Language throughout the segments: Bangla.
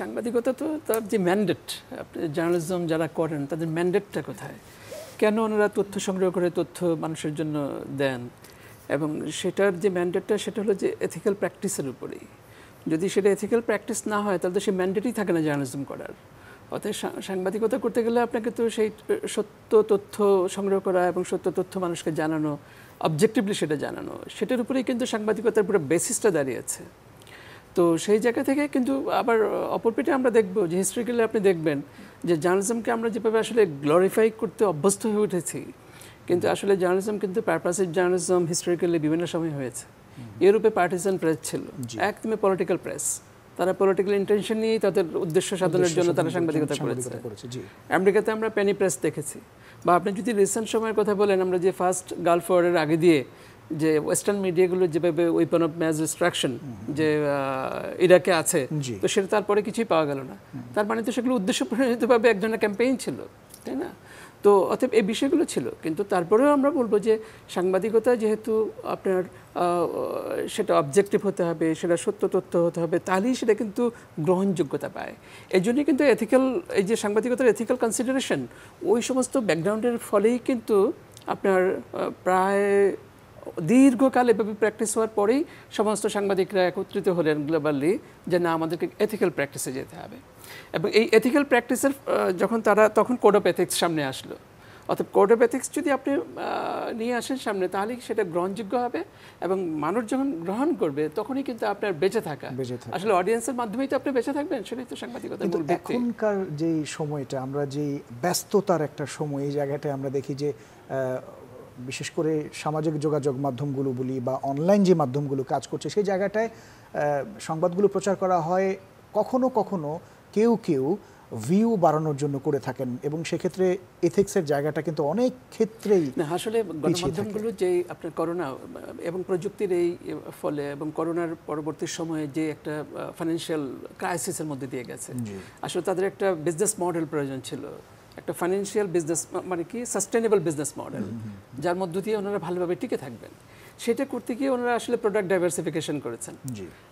সাংবাদিকতা তো তার যে ম্যান্ডেট, আপনি জার্নালিজম যারা করেন তাদের ম্যান্ডেটটা কোথায়, কেন ওনারা তথ্য সংগ্রহ করে তথ্য মানুষের জন্য দেন, এবং সেটার যে ম্যান্ডেটটা সেটা হলো যে এথিক্যাল প্র্যাকটিসের উপরেই। যদি সেটা এথিক্যাল প্র্যাকটিস না হয় তাহলে তো সেই ম্যান্ডেটই থাকে না জার্নালিজম করার। অর্থাৎ সাংবাদিকতা করতে গেলে আপনাকে তো সেই সত্য তথ্য সংগ্রহ করা এবং সত্য তথ্য মানুষকে জানানো, অবজেক্টিভলি সেটা জানানো, সেটার উপরেই কিন্তু সাংবাদিকতার পুরো বেসিসটা দাঁড়িয়ে আছে। তো সেই জায়গা থেকে কিন্তু আবার অপরপিঠে আমরা দেখব যে হিস্ট্রিক্যালি আপনি দেখবেন যে জার্নালিজমকে আমরা যেভাবে আসলে গ্লোরিফাই করতে অভ্যস্ত হয়ে উঠেছি, কিন্তু আসলে জার্নালিজম কিন্তু পারপাসিভ জার্নালিজম হিস্ট্রিক্যালি বিভিন্ন সময় হয়েছে। ইউরোপে পার্টিসান প্রেস ছিল, একদমই পলিটিক্যাল প্রেস, তারা পলিটিক্যাল ইন্টেনশন নিয়েই তাদের উদ্দেশ্য সাধনের জন্য তারা সাংবাদিকতা করেছে। আমেরিকাতে আমরা পেনি প্রেস দেখেছি, বা আপনি যদি রিসেন্ট সময়ের কথা বলেন, আমরা যে ফার্স্ট গালফ ওয়ারের আগে দিয়ে যে ওয়েস্টার্ন মিডিয়াগুলো যেভাবে ওয়েপন অফ ম্যাস ডিস্ট্রাকশন যে ইরাকে আছে, তো সেটা তারপরে কিছুই পাওয়া গেল না। তার মানে তো সেগুলো উদ্দেশ্যপ্রণোদিতভাবে এক ধরনের ক্যাম্পেইন ছিল, তাই না? তো অতএব এই বিষয়গুলো ছিল, কিন্তু তারপরেও আমরা বলবো যে সাংবাদিকতা যেহেতু আপনার সেটা অবজেক্টিভ হতে হবে, সেটা সত্য তথ্য হতে হবে, তাহলেই সেটা কিন্তু গ্রহণযোগ্যতা পায়। এই জন্যই কিন্তু এথিক্যাল, এই যে সাংবাদিকতার এথিক্যাল কনসিডারেশন, ওই সমস্ত ব্যাকগ্রাউন্ডের ফলেই কিন্তু আপনার প্রায় দীর্ঘকাল এভাবে প্র্যাকটিস হওয়ার পরেই সমস্ত সাংবাদিকরা একত্রিত হলেন গ্লোবালি যে না, আমাদেরকে এথিক্যাল প্র্যাকটিসে যেতে হবে। এবং এই এথিক্যাল প্র্যাকটিসের যখন তখন কোড অফ এথিক্স সামনে আসলো। অর্থাৎ কোড অফ এথিক্স যদি আপনি নিয়ে আসেন সামনে, তাহলে সেটা গ্রহণযোগ্য হবে, এবং মানুষ যখন গ্রহণ করবে তখনই কিন্তু আপনার বেঁচে থাকা, আসলে অডিয়েন্সের মাধ্যমেই তো আপনি বেঁচে থাকবেন, সেটাই তো সাংবাদিকতার মূল ভিত্তি। এখনকার যে সময়টা, আমরা যে ব্যস্ততার একটা সময়, এই জায়গাটায় আমরা দেখি যে বিশেষ করে সামাজিক যোগাযোগ মাধ্যমগুলো বলি বা অনলাইন যে মাধ্যমগুলো কাজ করছে, সেই জায়গাটায় সংবাদগুলো প্রচার করা হয় কখনো কখনো কেউ কেউ ভিউ বাড়ানোর জন্য করে থাকেন, এবং সেক্ষেত্রে এথিক্সের জায়গাটা কিন্তু অনেক ক্ষেত্রেই না। আসলে গণমাধ্যমগুলো যে আপনার করোনা এবং প্রযুক্তির এই ফলে এবং করোনার পরবর্তী সময়ে যে একটা ফাইন্যান্সিয়াল ক্রাইসিসের মধ্যে দিয়ে গেছে, আসলে তাদের একটা বিজনেস মডেল প্রয়োজন ছিল, একটা ফাইন্যান্সিয়াল বিজনেস, মানে কি সাস্টেনেবল বিজনেস মডেল, যার মধ্য দিয়ে ওনারা ভালোভাবে টিকে থাকবেন। সেটা করতে গিয়ে ওনারা আসলে প্রোডাক্ট ডাইভার্সিফিকেশন করেছেন,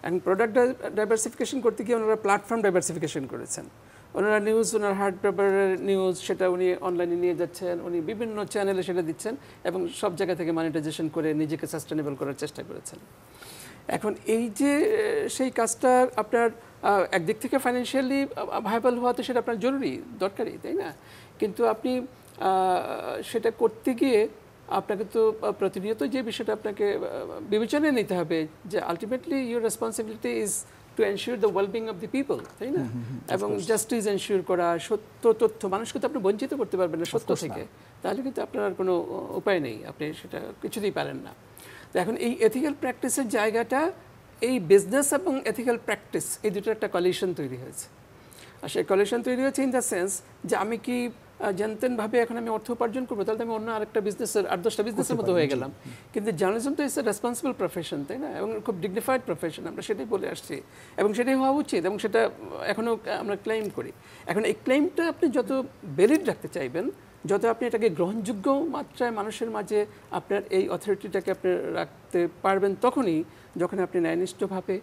এবং প্রোডাক্ট ডাইভার্সিফিকেশন করতে গিয়ে ওনারা প্ল্যাটফর্ম ডাইভার্সিফিকেশন করেছেন। ওনারা নিউজ, ওনার হার্ড পেপারের নিউজ, সেটা উনি অনলাইনে নিয়ে যাচ্ছেন, উনি বিভিন্ন চ্যানেলে সেটা দিচ্ছেন, এবং সব জায়গা থেকে মনিটাইজেশন করে নিজেকে সাস্টেনেবল করার চেষ্টা করেছেন। এখন এই যে সেই কাজটা আপনার একদিক থেকে ফাইন্যান্সিয়ালি ভায়াবল হওয়া, তো সেটা আপনার জরুরি, দরকারি, তাই না? কিন্তু আপনি সেটা করতে গিয়ে আপনাকে তো প্রতিনিয়ত যে বিষয়টা আপনাকে বিবেচনায় নিতে হবে যে ultimately your responsibility is to ensure the wellbeing of the people, তাই না? এবং জাস্টিস এনশিওর করা, সত্য তথ্য, মানুষকে তো আপনি বঞ্চিত করতে পারবেন না সত্য থেকে, তাহলে কিন্তু আপনার কোনো উপায় নেই, আপনি সেটা কিছুতেই পারেন না। তো এখন এই এথিক্যাল প্র্যাকটিসের জায়গাটা, এই বিজনেস এবং এথিক্যাল প্র্যাকটিস, এই দুটো একটা কলিশন তৈরি হয়েছে। আর সেই কলিশন তৈরি হয়েছে ইন দ্য সেন্স যে আমি কি জানতেনভাবে এখন আমি অর্থ উপার্জন করবো, তাহলে আমি অন্য আরেকটা বিজনেসের, 8-10টা বিজনেসের মতো হয়ে গেলাম। কিন্তু জার্নালিজম তো ইটস এ রেসপন্সিবল প্রফেশন, তাই না? এবং খুব ডিগনিফাইড প্রফেশন, আমরা সেটাই বলে আসছি, এবং সেটাই হওয়া উচিত, এবং সেটা এখনও আমরা ক্লেইম করি। এখন এই ক্লেইমটা আপনি যত ভ্যালিড রাখতে চাইবেন, যত আপনি এটাকে গ্রহণযোগ্য মাত্রায় মানুষের মাঝে আপনার এই অথরিটিটাকে আপনি রাখতে পারবেন, তখনই যখন আপনি ন্যায়নিষ্ঠভাবে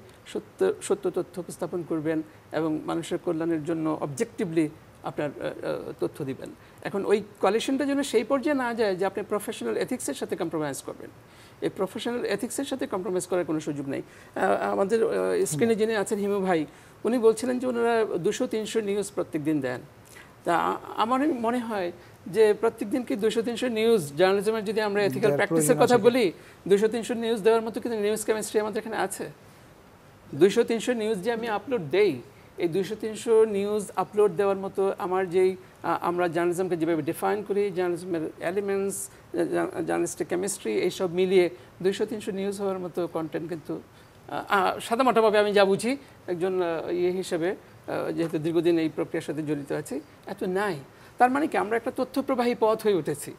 সত্য তথ্য উপস্থাপন করবেন এবং মানুষের কল্যাণের জন্য অবজেক্টিভলি আপনার তথ্য দিবেন। এখন ওই কোয়ালিশনটা যেন সেই পর্যায়ে না যায় যে আপনি প্রফেশনাল এথিক্সের সাথে কম্প্রোমাইজ করবেন। এই প্রফেশনাল এথিক্সের সাথে কম্প্রোমাইজ করার কোনো সুযোগ নেই। আমাদের স্ক্রিনে যিনি আছেন হিমু ভাই, উনি বলছিলেন যে ওনারা 200-300 নিউজ প্রত্যেক দিন দেন। তা আমার মনে হয় যে প্রত্যেক দিন কি 200-300 নিউজ, জার্নালিজমের যদি আমরা এথিক্যাল প্র্যাকটিসের কথা বলি, 200-300 নিউজ দেওয়ার মতো কিন্তু নিউজ কেমিস্ট্রি আমাদের এখানে আছে? 200-300 নিউজ যে আমি আপলোড দেই, এই 200-300 নিউজ আপলোড দেওয়ার মতো আমার যেই আমরা জার্নালিজমকে যেভাবে ডিফাইন করি, জার্নালিজমের এলিমেন্টস, জার্নালিস্টিক কেমিস্ট্রি, এইসব মিলিয়ে 200-300 নিউজ হওয়ার মতো কন্টেন্ট কিন্তু সাদামাটাভাবে আমি যা বুঝি একজন হিসেবে, যেহেতু দীর্ঘদিন এই প্রক্রিয়ার সাথে জড়িত আছি, এত নাই। তার মানে কি আমরা একটা তথ্যপ্রবাহী পথ হয়ে উঠেছি।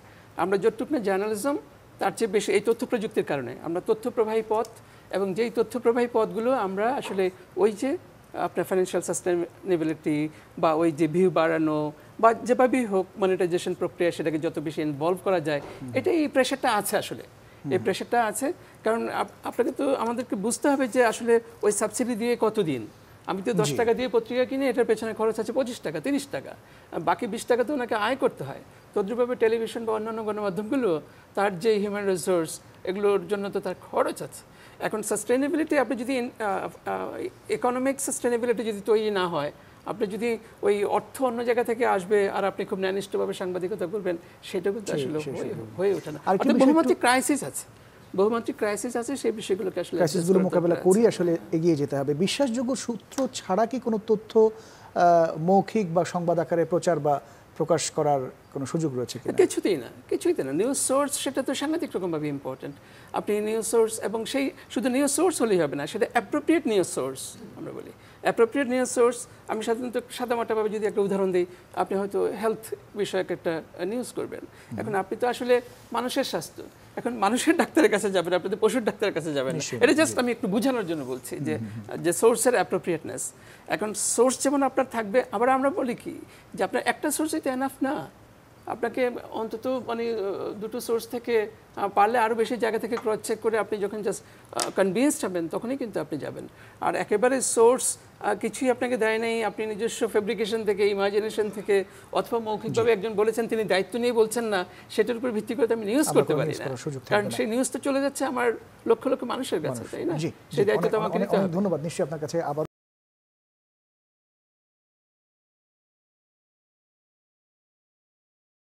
আমরা যতটুকু না জার্নালিজম, তার চেয়ে বেশি এই তথ্য প্রযুক্তির কারণে আমরা তথ্যপ্রবাহী পথ, এবং যেই তথ্যপ্রবাহী পথগুলো আমরা আসলে ওই যে আপনার ফাইন্যান্সিয়াল সাস্টেনেবিলিটি বা ওই যে ভিউ বাড়ানো বা যেভাবেই হোক মনিটাইজেশন প্রক্রিয়া, সেটাকে যত বেশি ইনভলভ করা যায়, এটা এই প্রেশারটা আছে। আসলে এই প্রেশারটা আছে কারণ আপনাকে তো আমাদেরকে বুঝতে হবে যে আসলে ওই সাবসিডি দিয়ে কতদিন, আমি তো 10 টাকা দিয়ে পত্রিকা কিনে, এটার পেছনে খরচ আছে 25 টাকা 30 টাকা, বাকি 20 টাকা তো ওনাকে আয় করতে হয়। তদ্রুপভাবে টেলিভিশন বা অন্যান্য গণমাধ্যমগুলো তার যে হিউম্যান রিসোর্স, এগুলোর জন্য তো তার খরচ আছে। এখন সাস্টেনেবিলিটি, আপনি যদি ইকোনমিক সাস্টেনেবিলিটি যদি তৈরি না হয়, আপনি যদি ওই অর্থ অন্য জায়গা থেকে আসবে আর আপনি খুব ন্যানিষ্ঠভাবে সাংবাদিকতা করবেন, সেটা কিন্তু আসলে হয়ে ওঠে না। অর্থাৎ বহুমাত্রিক ক্রাইসিস আছে, বহুমাত্রিক ক্রাইসিস আছে, সেই বিষয়গুলোকে আসলে ক্রাইসিসগুলো মোকাবেলা করি আসলে এগিয়ে যেতে হবে। বিশ্বাসযোগ্য সূত্র ছাড়া কি কোনো তথ্য মৌখিক বা সংবাদ আকারে প্রচার বা প্রকাশ করার কোনো সুযোগ রয়েছে কিনা? কিছুতেই না, কিছুতেই না। নিউজ সোর্স সেটা তো সাংঘাতিক রকমভাবে ইম্পর্টেন্ট। আপনি নিউজ সোর্স, এবং সেই শুধু নিউজ সোর্স হলেই হবে না, সেটা অ্যাপ্রোপ্রিয়েট নিউজ সোর্স আমরা বলি। অ্যাপ্রোপ্রিয়েট নিউজ সোর্স, আমি সাধারণত সাদামাটাভাবে যদি একটা উদাহরণ দিই, আপনি হয়তো হেলথ বিষয়ক একটা নিউজ করবেন। এখন আপনি তো আসলে মানুষের স্বাস্থ্য, এখন মানুষের ডাক্তারের কাছে যাবেন, আপনি তো পশুর ডাক্তারের কাছে যাবেন। এটা জাস্ট আমি একটু বোঝানোর জন্য বলছি যে সোর্সের অ্যাপ্রোপ্রিয়েটনেস। এখন সোর্স যেমন আপনার থাকবে, আবার আমরা বলি কি যে আপনার একটা সোর্সই তো এনাফ না, আপনাকে অন্তত মানে দুটো সোর্স থেকে পারলে আরও বেশি জায়গা থেকে ক্রস চেক করে আপনি যখন জাস্ট কনভিন্সড হবেন, তখনই কিন্তু আপনি যাবেন। আর একেবারে সোর্স কিছুই আপনাকে দেয় নাই, আপনি নিজস্ব ফেব্রিকেশন থেকে, ইমাজিনেশন থেকে, অথবা মৌখিকভাবে একজন বলেছেন তিনি দায়িত্ব নিয়ে বলছেন না, সেটার উপর ভিত্তি করে আমি নিউজ করতে পারি না, কারণ সেই নিউজ তো চলে যাচ্ছে আমার লক্ষ লক্ষ মানুষের কাছে, তাই না? সেই দায়িত্ব তো আমাকে নিতে হবে। ধন্যবাদ। নিশ্চয়ই আপনার কাছে আবার